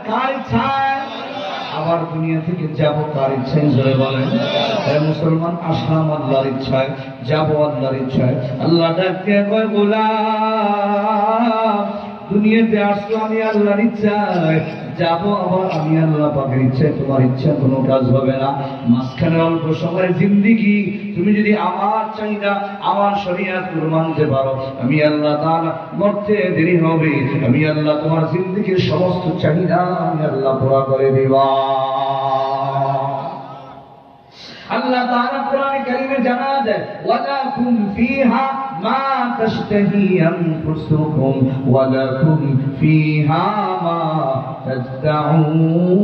কার ইচ্ছায়? আবার দুনিয়া থেকে যাব কার ইচ্ছায়? জোরে বলেন। মুসলমান আসলাম আল্লাহর ইচ্ছায়, যাব আল্লাহর ইচ্ছায়। আল্লাহ ডাকতে কয় গোলাম দুনিয়াতে আসলো আমি আল্লাহর ইচ্ছায়, যাব আবার আমি আল্লাহ পাকের ইচ্ছায়। তোমার ইচ্ছা কোনো কাজ হবে না। মাঝখানে অল্প সময় জিন্দেগি, তুমি যদি আমার চাহিদা আমার শরীয়ত মানতে পারো, আমি আল্লাহ তাআলা মরতে দেরি হবে, আমি আল্লাহ তোমার জিন্দেগির সমস্ত চাহিদা আমি আল্লাহ পুরা করে দেব। আল্লাহ তাআলা কোরআনে কারীমে জানা দেয় ওয়ালাকুম ফিহা মা তাশতাহি আনফুসুকুম ওয়ালাকুম ফিহা মা তাদউন।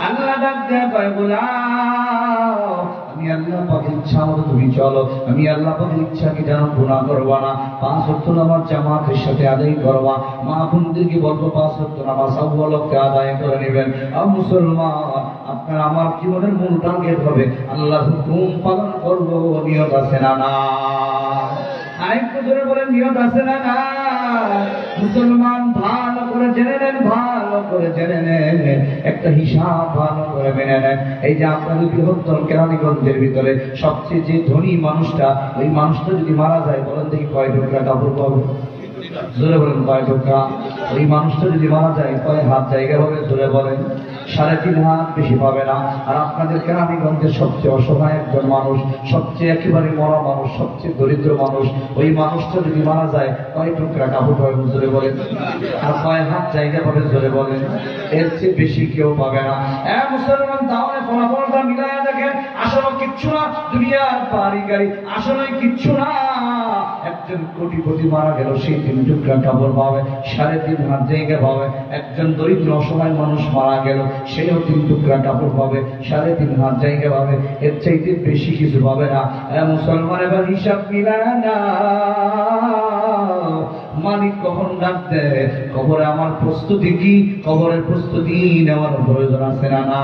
আল্লাহ ডাক দেয় গোলাম আমি আল্লাহ পাকের ইচ্ছা মতো তুমি চলো, আমি আল্লাহ পাকের ইচ্ছাকে যেন গুনাহ করবা না, 5 ওয়াক্ত নামাজ জামাতের সাথে আদায় করবা। মা বোনদেরকে বলবো 5 ওয়াক্ত নামাজ আউ্বালকে আদায় করে নেবেন। আর মুসলমান আপনার আমার জীবনের মূল টার্গেট হবে আল্লাহর হুকুম পালন করবো। নিয়ত আছে না? না। আরেকটু জোরে বলেন নিয়ত আছে না? না। মুসলমান ভালো করে জেনে নেন, ভালো করে জেনে নেন, একটা হিসাব ভালো করে মেনে নেন। এই যে আপনাদের বৃহত্তর কেরানীগঞ্জের ভিতরে সবচেয়ে যে ধনী মানুষটা, ওই মানুষটা যদি মারা যায় বলেন দেখি কয় টুকরা কাপড় পাবে? জোরে বলেন কয় টুকরা? ওই মানুষটা যদি মারা যায় কয় হাত জায়গা হবে? জোরে বলেন। 3.5 হাত, বেশি পাবে না। আর আপনাদের কেরানীগঞ্জের সবচেয়ে অসহায় একজন মানুষ, সবচেয়ে একেবারে মরা মানুষ, সবচেয়ে দরিদ্র মানুষ, ওই মানুষটা যদি মারা যায় কয় টুকরা কাপড় পাবে? জোরে বলেন। আর কয় হাত জায়গা পাবে? জোরে বলেন। এর চেয়ে বেশি কেউ পাবে না। মুসলমান তাহলে ফলাফলটা মিলায়া দেখেন, আসলে কিচ্ছু না, দুনিয়ার বাড়ি গাড়ি আসলে কিচ্ছু না। একজন কোটিপতি মারা গেল, সেই 3 টুকরা কাপড় পাবে, 3.5 হাত জায়গা পাবে। একজন দরিদ্র অসহায় মানুষ মারা গেল, সেও 3 টুকরা কাপড় পাবে, 3.5 হাত জায়গা পাবে। এর চাইতে বেশি কিছু পাবে না। মুসলমান এবার হিসাব মিলায় না। মালিক কখন ডাক দেয়? কবরে আমার প্রস্তুতি কি? কবরের প্রস্তুতি নেওয়ার প্রয়োজন আছে না? না।